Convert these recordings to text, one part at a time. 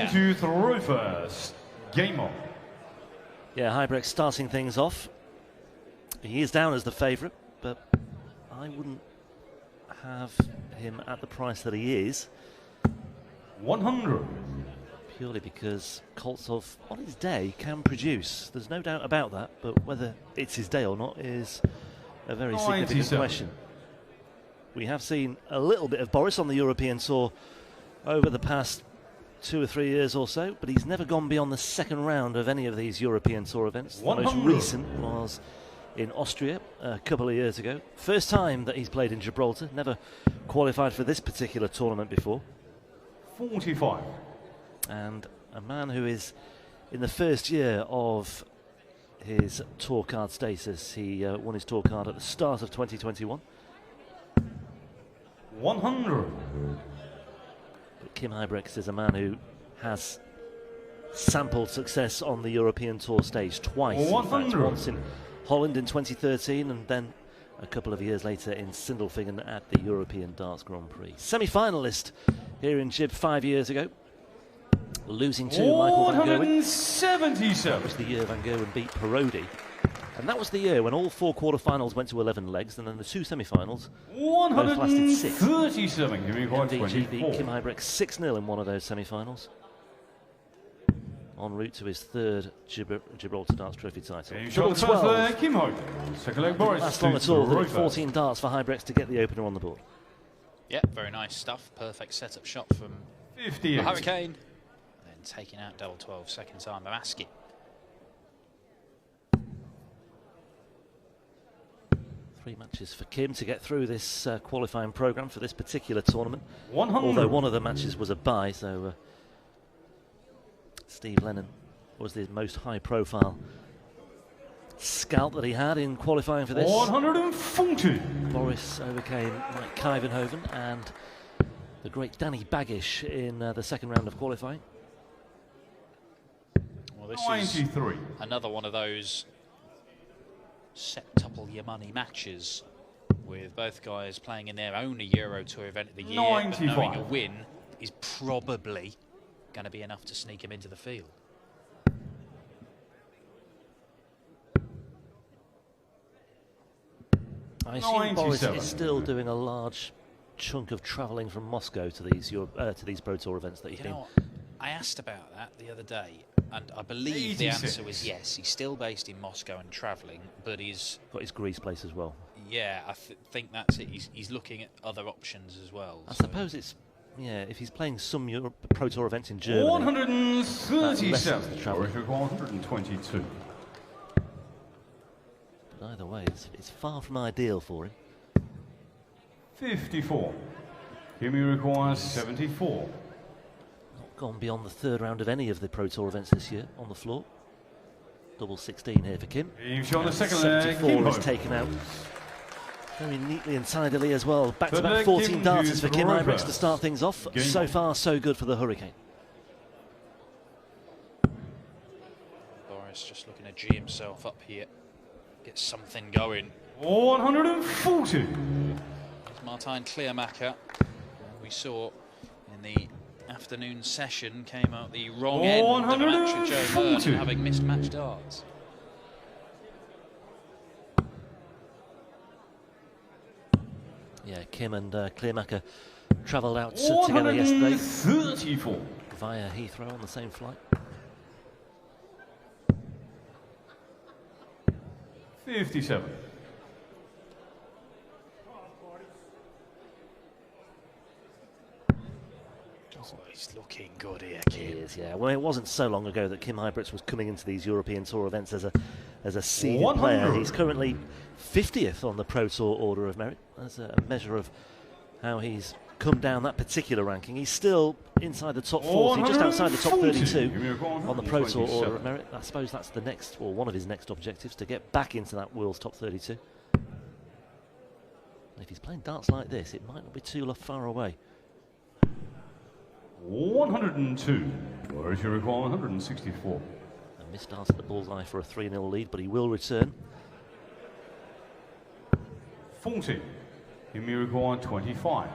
to throw first. Game on. Yeah, Huybrechts starting things off. He is down as the favourite, but I wouldn't have him at the price that he is. 100. Purely because Koltsov, on his day, can produce. There's no doubt about that, but whether it's his day or not is a very significant question. We have seen a little bit of Boris on the European Tour over the past 2 or 3 years or so, but he's never gone beyond the second round of any of these European Tour events. 100. The most recent was in Austria a couple of years ago. First time that he's played in Gibraltar, never qualified for this particular tournament before. 45. And a man who is in the first year of his tour card status. He won his tour card at the start of 2021. 100. But Kim Huybrechts is a man who has sampled success on the European Tour stage twice. 100. In fact, once in Holland in 2013 and then a couple of years later in Sindelfingen at the European Darts Grand Prix. Semi-finalist here in Gib 5 years ago. Losing to Michael Van Gerwen. 177. That was the year Van Gerwen beat Parodi. And that was the year when all 4 quarterfinals went to 11 legs, and then the 2 semi-finals both lasted 6. 137. MVG beat Kim Huybrechts 6-0 in one of those semi-finals. En route to his 3rd Gibraltar Darts Trophy title. Double 12. Kim Huybrechts. Second leg Boris. Last long at all, 14 darts for Huybrechts to get the opener on the board. Yeah, very nice stuff. Perfect setup shot from 58. the Hurricane. Then taking out double 12, second time by Maski. Three matches for Kim to get through this qualifying programme for this particular tournament. 100. Although one of the matches was a bye, so Steve Lennon was the most high-profile scout that he had in qualifying for this. 140. Boris overcame Mike Kuyvenhoven and the great Danny Baggish in the second round of qualifying. Well, this 93. is another one of those septuple your money matches with both guys playing in their own Euro Tour event of the year, 95. but knowing a win is probably going to be enough to sneak him into the field. I assume Boris is still doing a large chunk of travelling from Moscow to these Pro Tour events that he's been. I asked about that the other day, and I believe 86. The answer was yes. He's still based in Moscow and travelling, but he's got his Greece place as well. Yeah, I think that's it. He's looking at other options as well. I suppose it's, yeah, if he's playing some Pro Tour events in Germany. 137. 122. But either way, it's far from ideal for him. 54. Kimi requires 74. Not gone beyond the 3rd round of any of the Pro Tour events this year on the floor. Double 16 here for Kim. You've shown the second 74 is taken out very neatly and tidily as well. Back-to-back 14 darters for Kim Huybrechts to start things off. So far, so good for the Hurricane. Boris just looking to G himself up here. Get something going. 140. Martijn Kleermaker, we saw in the afternoon session, came out the wrong end of a match with Joe Merton, having missed match darts. Yeah, Kim and Kleermaker travelled out together yesterday 34. via Heathrow on the same flight. 57. He's looking good here, Kim. He is, yeah. Well, it wasn't so long ago that Kim Huybrechts was coming into these European Tour events as a seeded player. He's currently 50th on the Pro Tour Order of Merit. That's a measure of how he's come down that particular ranking. He's still inside the top 40, just outside the top 32 on the Pro Tour Order of Merit. I suppose that's the next, or one of his next objectives, to get back into that world's top 32. And if he's playing darts like this, it might not be too far away. 102. Whereas you require 164. A missed dart at the bullseye for a 3-0 lead, but he will return. 40. You may require 25.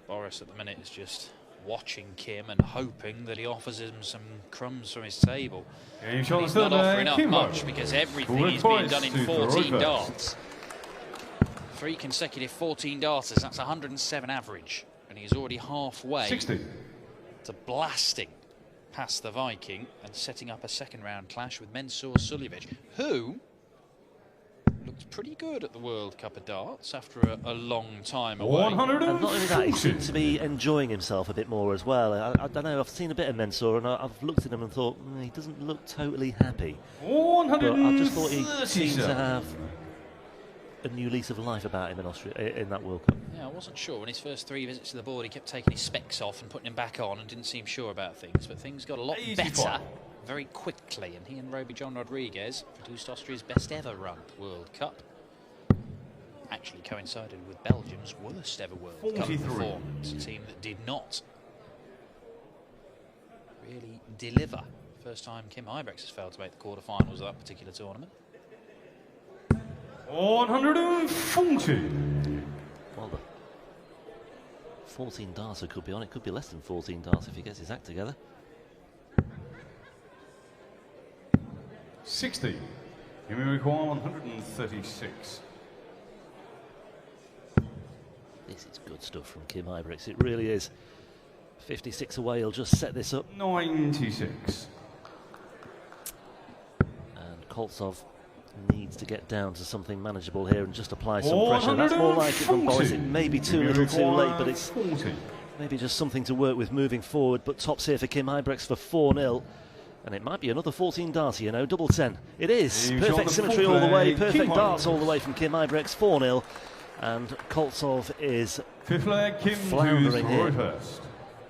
Boris at the minute is just watching Kim and hoping that he offers him some crumbs from his table. And He's not offering up much because everything is being done in 14 darts. 3 consecutive 14 darters, that's 107 average. And he's already halfway 60. to blasting past the Viking and setting up a second round clash with Mensur Suljovic, who looked pretty good at the World Cup of Darts after a long time away. And not only that, he seemed to be enjoying himself a bit more as well. I don't know, I've seen a bit of Mensur and I've looked at him and thought, he doesn't look totally happy. But I just thought he seemed to have a new lease of life about him in Austria in that World Cup. Yeah, I wasn't sure. On his first 3 visits to the board, he kept taking his specs off and putting them back on and didn't seem sure about things. But things got a lot better very quickly, and he and Roby John Rodriguez produced Austria's best ever run at the World Cup. Actually coincided with Belgium's worst ever World Cup performance, a team that did not really deliver. First time Kim Huybrechts has failed to make the quarterfinals of that particular tournament. 140. Well, the 14 darter could be on. It could be less than 14 darts if he gets his act together. 60. You may require 136. This is good stuff from Kim Huybrechts. It really is. 56 away. He'll just set this up. 96. And Koltsov needs to get down to something manageable here and just apply some pressure. That's more like it from Boris. It may be too little too late, but it's maybe just something to work with moving forward. But tops here for Kim Huybrechts for 4-0. And it might be another 14 darter, you know, double 10. It is. Perfect symmetry all the way, perfect darts all the way from Kim Huybrechts, 4-0. And Koltsov is floundering here.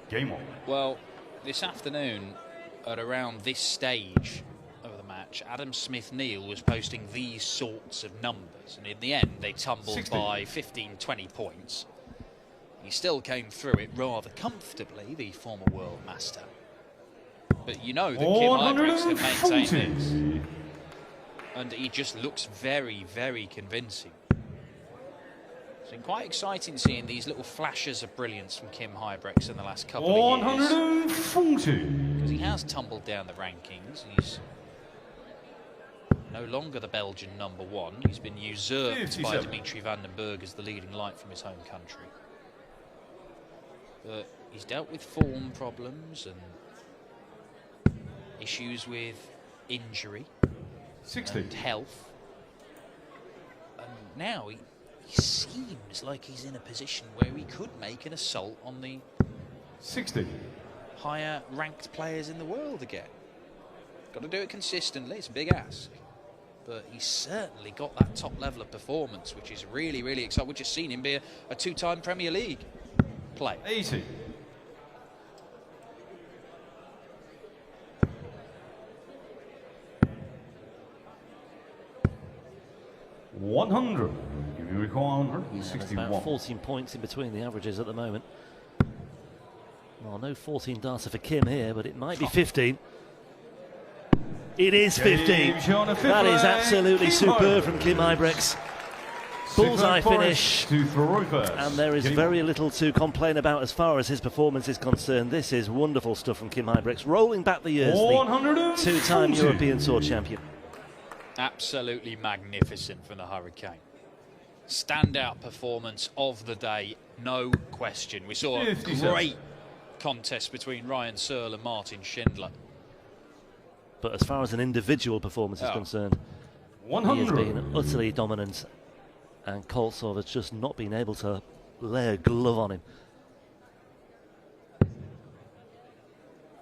Game on. Well, this afternoon, at around this stage of the match, Adam Smith-Neale was posting these sorts of numbers. And in the end, they tumbled 60. by 15, 20 points. He still came through it rather comfortably, the former world master. But you know that Kim Huybrechts had maintained this. And he just looks very, very convincing. It's been quite exciting seeing these little flashes of brilliance from Kim Huybrechts in the last couple of years. 140. Because he has tumbled down the rankings. He's no longer the Belgian #1. He's been usurped 57. by Dimitri van den Berg as the leading light from his home country. But he's dealt with form problems and issues with injury 60. and health. And now he seems like he's in a position where he could make an assault on the 60. higher ranked players in the world again. Got to do it consistently, it's a big ask. But he's certainly got that top level of performance, which is really, really exciting. We've just seen him be a 2-time Premier League player. 80. 100. You require 161. About 14 points in between the averages at the moment. Well, no 14 darter for Kim here, but it might be 15. It is 15. That is absolutely superb from Kim Huybrechts. Bullseye finish. And there is very little to complain about as far as his performance is concerned. This is wonderful stuff from Kim Huybrechts. Rolling back the years, the two-time European Tour champion. Absolutely magnificent from the Hurricane. Standout performance of the day, no question. We saw a great contest between Ryan Searle and Martin Schindler. But as far as an individual performance is concerned, 100. he has been utterly dominant, and Koltsov has just not been able to lay a glove on him.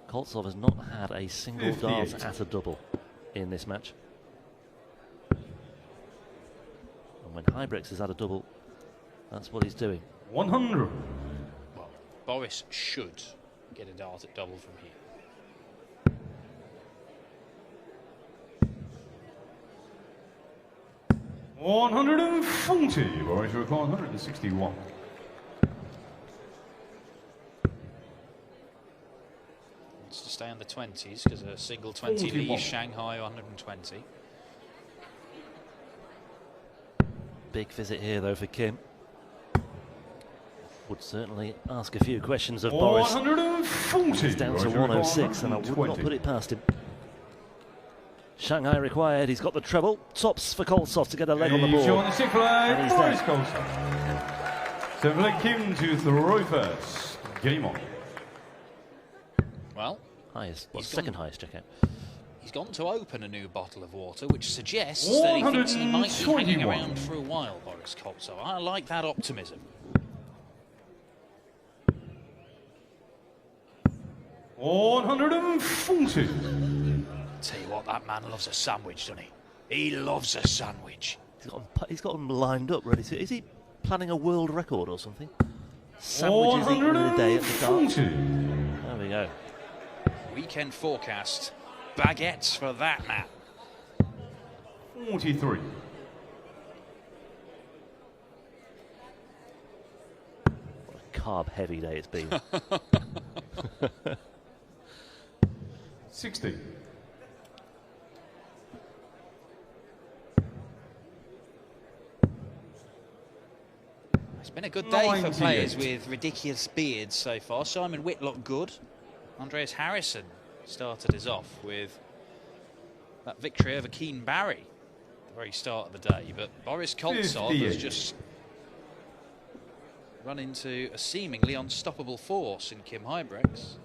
Koltsov has not had a single dart at a double in this match. And when Huybrechts has had a double, that's what he's doing. 100. Well, Boris should get a dart at double from here. 140. Boris requires 161. Wants to stay on the 20s because a single 20 leaves Shanghai 120. Big visit here though for Kim. would certainly ask a few questions of Boris. 140. He's down to 106, and I would not put it past him. Shanghai required. He's got the treble. Tops for Koltsov to get a leg on the board. And he's Boris Koltsov. So Blake Kim to throw first. Game on. Well, second highest checkout. He's gone to open a new bottle of water, which suggests that he thinks he might be hanging around for a while, Boris Koltsov. I like that optimism. 140. Tell you what, that man loves a sandwich, doesn't he? He loves a sandwich. He's got them lined up, ready to. Is he planning a world record or something? Sandwiches eaten in a day at the start. There we go. Weekend forecast. Baguettes for that man. 43. What a carb-heavy day it's been. 60. It's been a good day for players with ridiculous beards so far. Simon Whitlock good. Andreas Harrison started us off with that victory over Keane Barry at the very start of the day. But Boris Koltsov has just run into a seemingly unstoppable force in Kim Huybrechts.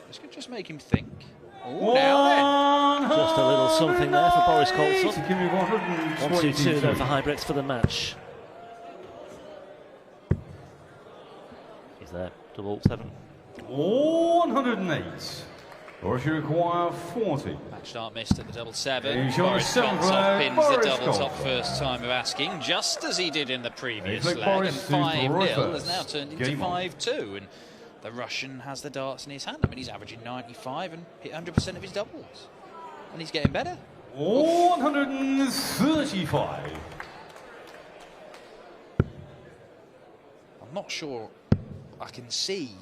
This could just make him think. Oh, now then. Just a little something there for Boris Koltsov. 1-2-2 though for Huybrechts for the match. He's there. Double 7. 108. Or if you require 40. Match start missed at the double 7. He's Boris Koltsov pins the double top Koltsov. first time of asking, just as he did in the previous leg. And Boris 5-0 has now turned into Game on. 5-2. And the Russian has the darts in his hand. I mean, he's averaging 95 and hit 100% of his doubles. And he's getting better. 135. I'm not sure I can see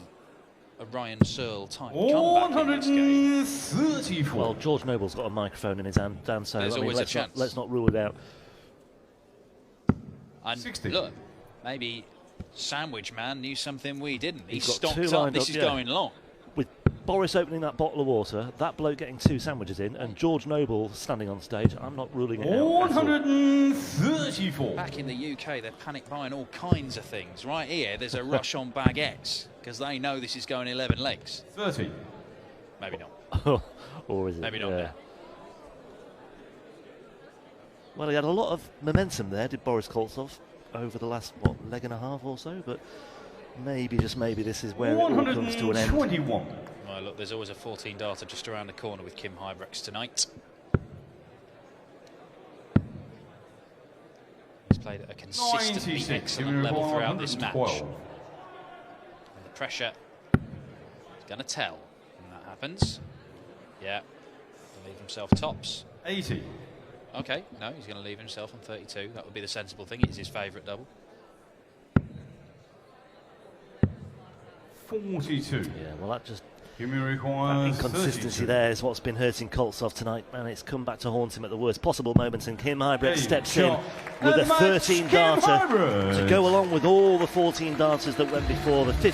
a Ryan Searle type comeback in this game. 134. Well, George Noble's got a microphone in his hand, Dan, so There's always a chance. Let's not rule it out. And 60. look, maybe Sandwich Man knew something we didn't. He He's got stocked two up. lined This up, is yeah. going long. With Boris opening that bottle of water, that bloke getting 2 sandwiches in, and George Noble standing on stage, I'm not ruling it out. 134. Back in the UK, they're panic buying all kinds of things. Right here, there's a rush on baguettes because they know this is going 11 legs. 30. Maybe not. Or is it? Maybe not. Yeah. Now. Well, he had a lot of momentum there, did Boris Koltsov, over the last, leg and a half or so, but maybe, just maybe, this is where it all comes to an end. 121. Well, look, there's always a 14 darter just around the corner with Kim Huybrechts tonight. He's played at a consistently 96. excellent level throughout this match. 112. And the pressure is going to tell when that happens. Yeah, he'll leave himself tops. 80. Okay, no, he's going to leave himself on 32. That would be the sensible thing. It is his favourite double. 42. Yeah, well, that just... Give me requires inconsistency 32. there is what's been hurting Koltsov tonight, and it's come back to haunt him at the worst possible moments. And Kim Huybrechts steps in with a 13 darter to go along with all the 14 darters that went before. The 15